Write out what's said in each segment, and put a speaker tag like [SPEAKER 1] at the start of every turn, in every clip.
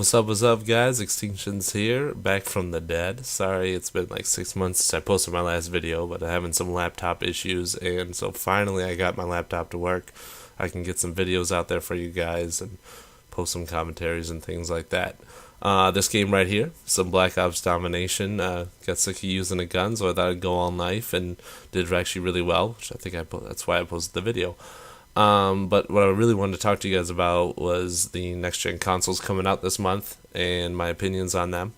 [SPEAKER 1] What's up, guys? Extinctions here, back from the dead. Sorry, it's been like 6 months since I posted my last video, but I'm having some laptop issues, and so finally I got my laptop to work. I can get some videos out there for you guys and post some commentaries and things like that. This game right here, some Black Ops Domination. Got sick of using a gun, so I thought I'd go all knife, and did actually really well, which I think that's why I posted the video. But what I really wanted to talk to you guys about was the next gen consoles coming out this month and my opinions on them.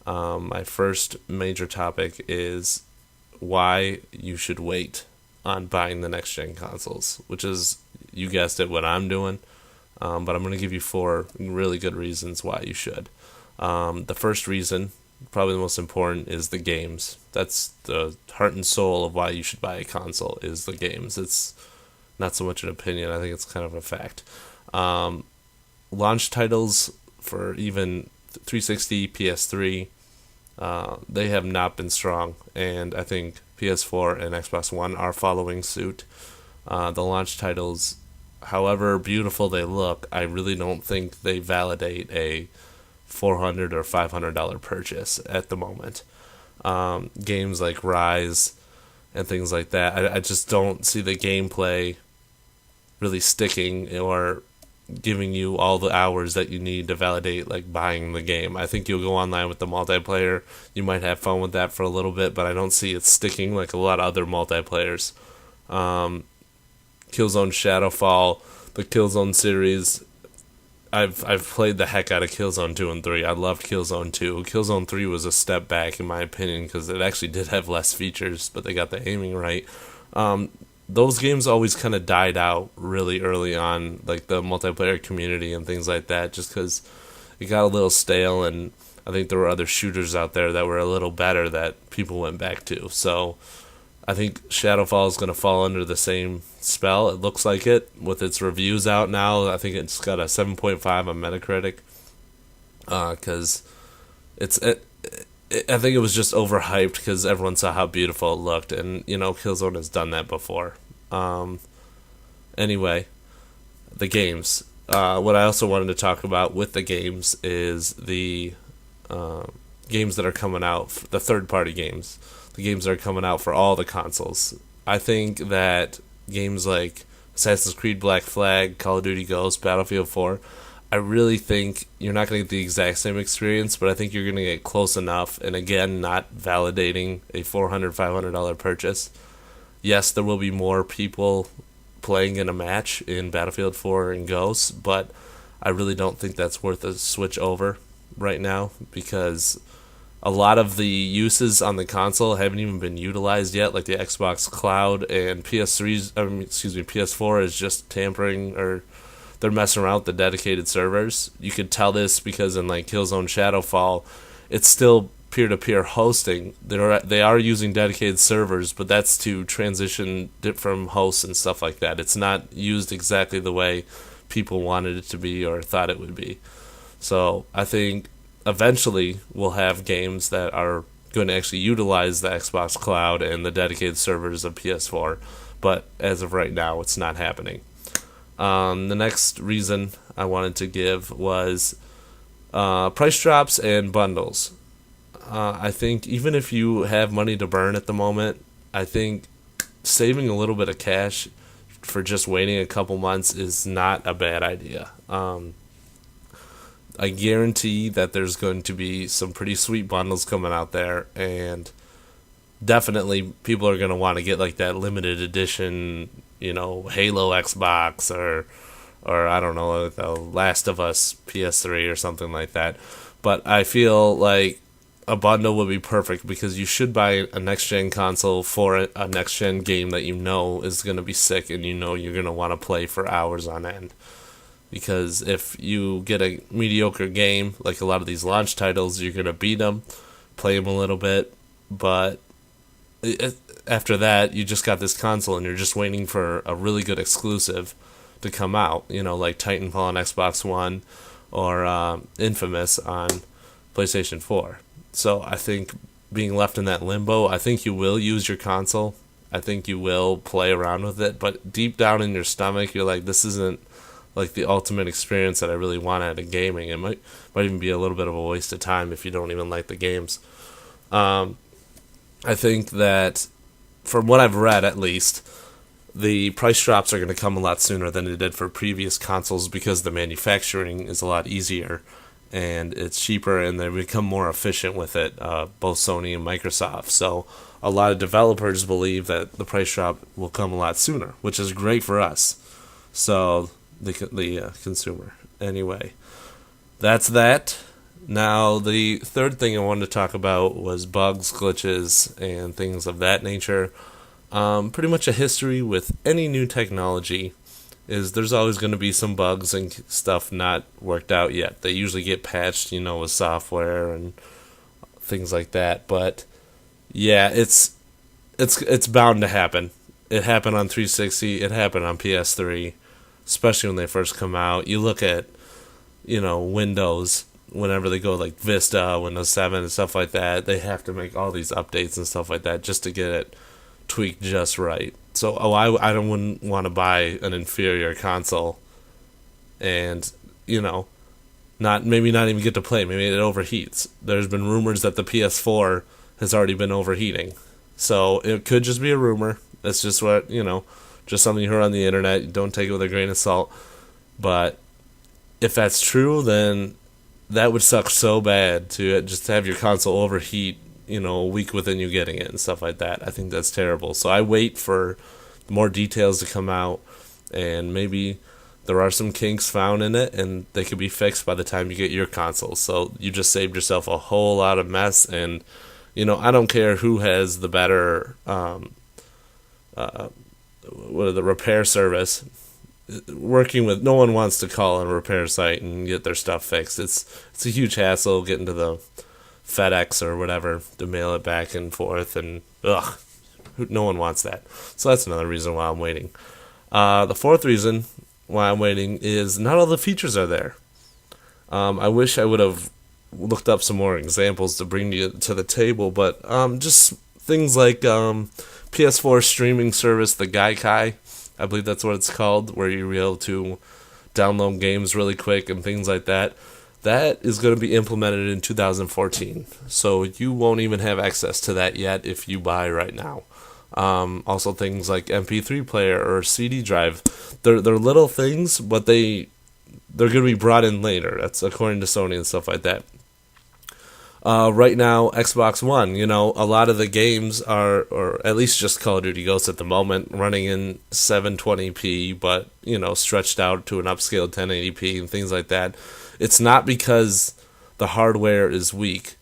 [SPEAKER 1] My first major topic is why you should wait on buying the next gen consoles, which is, you guessed it, what I'm doing. But I'm going to give you 4 really good reasons why you should. The first reason, probably the most important, is the games. That's the heart and soul of why you should buy a console, is the games. It's not so much an opinion. I think it's kind of a fact. Launch titles for even 360, PS3, they have not been strong, and I think PS4 and Xbox One are following suit. The launch titles, however beautiful they look, I really don't think they validate a $400 or $500 purchase at the moment. Games like Rise and things like that, I just don't see the gameplay really sticking or giving you all the hours that you need to validate like buying the game. I think you'll go online with the multiplayer. You might have fun with that for a little bit, but I don't see it sticking like a lot of other multiplayers. Killzone Shadowfall, the Killzone series, I've played the heck out of Killzone 2 and 3. I loved Killzone 2. Killzone 3 was a step back in my opinion because it actually did have less features, but they got the aiming right. Those games always kind of died out really early on, like the multiplayer community and things like that, just because it got a little stale, and I think there were other shooters out there that were a little better that people went back to. So I think Shadowfall is going to fall under the same spell. It looks like it with its reviews out now. I think it's got a 7.5 on Metacritic because I think it was just overhyped because everyone saw how beautiful it looked, and Killzone has done that before. Anyway, the games. What I also wanted to talk about with the games is the games that are coming out, the third-party games, the games that are coming out for all the consoles. I think that games like Assassin's Creed Black Flag, Call of Duty Ghosts, Battlefield 4, I really think you're not going to get the exact same experience, but I think you're going to get close enough, and again, not validating a $400, $500 purchase. Yes, there will be more people playing in a match in Battlefield 4 and Ghosts, but I really don't think that's worth a switch over right now because a lot of the uses on the console haven't even been utilized yet, like the Xbox Cloud, and PS4 is just tampering, or they're messing around with the dedicated servers. You could tell this because in like Killzone Shadowfall, it's still peer-to-peer hosting. They are using dedicated servers, but that's to transition from hosts and stuff like that. It's not used exactly the way people wanted it to be or thought it would be. So I think eventually we'll have games that are going to actually utilize the Xbox Cloud and the dedicated servers of PS4, but as of right now, it's not happening. The next reason I wanted to give was price drops and bundles. I think even if you have money to burn at the moment, I think saving a little bit of cash for just waiting a couple months is not a bad idea. I guarantee that there's going to be some pretty sweet bundles coming out there, and definitely people are going to want to get like that limited edition, Halo Xbox or I don't know, The Last of Us PS3 or something like that. But I feel like a bundle would be perfect because you should buy a next-gen console for a next-gen game that you know is going to be sick and you're going to want to play for hours on end. Because if you get a mediocre game, like a lot of these launch titles, you're going to beat them, play them a little bit, but after that, you just got this console and you're just waiting for a really good exclusive to come out, like Titanfall on Xbox One or Infamous on PlayStation 4. So I think being left in that limbo, I think you will use your console. I think you will play around with it, but deep down in your stomach, you're like, this isn't like the ultimate experience that I really want out of gaming. It might even be a little bit of a waste of time if you don't even like the games. I think that, from what I've read at least, the price drops are going to come a lot sooner than they did for previous consoles because the manufacturing is a lot easier and it's cheaper and they become more efficient with it, both Sony and Microsoft. So a lot of developers believe that the price drop will come a lot sooner, which is great for us. So the consumer. Anyway, that's that. Now, the third thing I wanted to talk about was bugs, glitches, and things of that nature. Pretty much a history with any new technology is there's always going to be some bugs and stuff not worked out yet. They usually get patched, with software and things like that. But yeah, it's bound to happen. It happened on 360. It happened on PS3, especially when they first come out. You look at Windows. Whenever they go like Vista, Windows 7, and stuff like that, they have to make all these updates and stuff like that just to get it tweaked just right. So, I wouldn't want to buy an inferior console and, not even get to play. Maybe it overheats. There's been rumors that the PS4 has already been overheating. So, it could just be a rumor. That's just what, just something you heard on the internet. Don't take it with a grain of salt. But if that's true, then that would suck so bad to just have your console overheat, a week within you getting it and stuff like that. I think that's terrible. So I wait for more details to come out, and maybe there are some kinks found in it, and they could be fixed by the time you get your console. So you just saved yourself a whole lot of mess, and, I don't care who has the better, the repair service. Working with, no one wants to call a repair site and get their stuff fixed. It's a huge hassle getting to the FedEx or whatever to mail it back and forth, and no one wants that. So that's another reason why I'm waiting. The fourth reason why I'm waiting is not all the features are there. I wish I would have looked up some more examples to bring you to the table, but just things like PS4 streaming service, the Gaikai. I believe that's what it's called, where you're able to download games really quick and things like that. That is going to be implemented in 2014. So you won't even have access to that yet if you buy right now. Also things like MP3 player or CD drive. They're little things, but they're going to be brought in later. That's according to Sony and stuff like that. Right now, Xbox One, a lot of the games are, or at least just Call of Duty Ghosts at the moment, running in 720p, but, stretched out to an upscaled 1080p and things like that. It's not because the hardware is weak.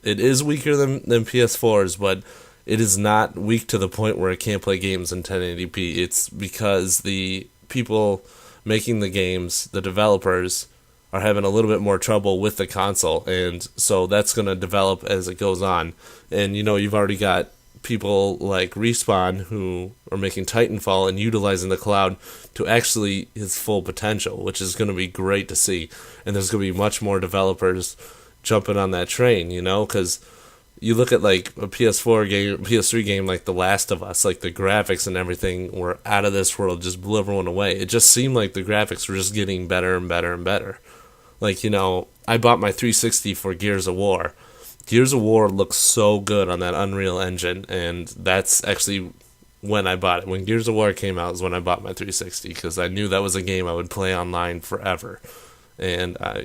[SPEAKER 1] It is weaker than PS4's, but it is not weak to the point where it can't play games in 1080p. It's because the people making the games, the developers, are having a little bit more trouble with the console, and so that's going to develop as it goes on. And you've already got people like Respawn who are making Titanfall and utilizing the cloud to actually its full potential, which is going to be great to see. And there's going to be much more developers jumping on that train, because you look at like a PS4 game, PS3 game like The Last of Us, like the graphics and everything were out of this world, just blew everyone away. It just seemed like the graphics were just getting better and better and better. Like, I bought my 360 for Gears of War. Gears of War looks so good on that Unreal Engine, and that's actually when I bought it. When Gears of War came out is when I bought my 360, because I knew that was a game I would play online forever. And, I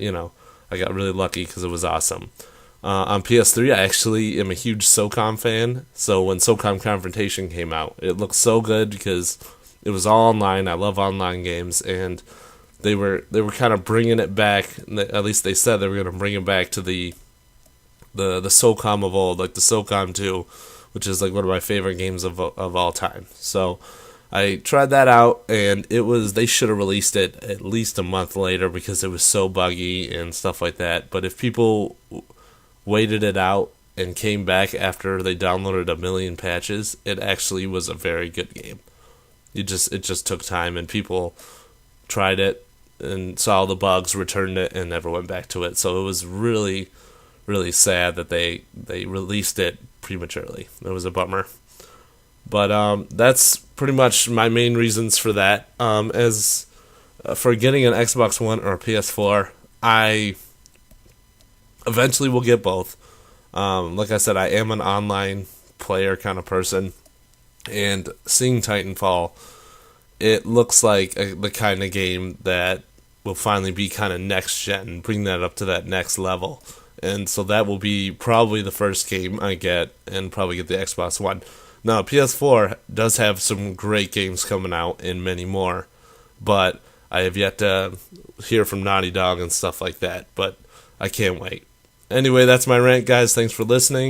[SPEAKER 1] got really lucky because it was awesome. On PS3, I actually am a huge SOCOM fan, so when SOCOM Confrontation came out, it looked so good because it was all online. I love online games, and they were kind of bringing it back. At least they said they were going to bring it back to the SOCOM of old, like the SOCOM 2, which is like one of my favorite games of all time. So I tried that out, and they should have released it at least a month later because it was so buggy and stuff like that. But if people waited it out and came back after they downloaded a million patches, it actually was a very good game. It just took time, and people tried it and saw the bugs, returned it, and never went back to it. So it was really, really sad that they released it prematurely. It was a bummer. But that's pretty much my main reasons for that. As for getting an Xbox One or a PS4, I eventually will get both. Like I said, I am an online player kind of person, and seeing Titanfall, it looks like the kind of game that will finally be kind of next gen, bring that up to that next level. And so that will be probably the first game I get, and probably get the Xbox One. Now, PS4 does have some great games coming out and many more, but I have yet to hear from Naughty Dog and stuff like that, but I can't wait. Anyway, that's my rant, guys. Thanks for listening.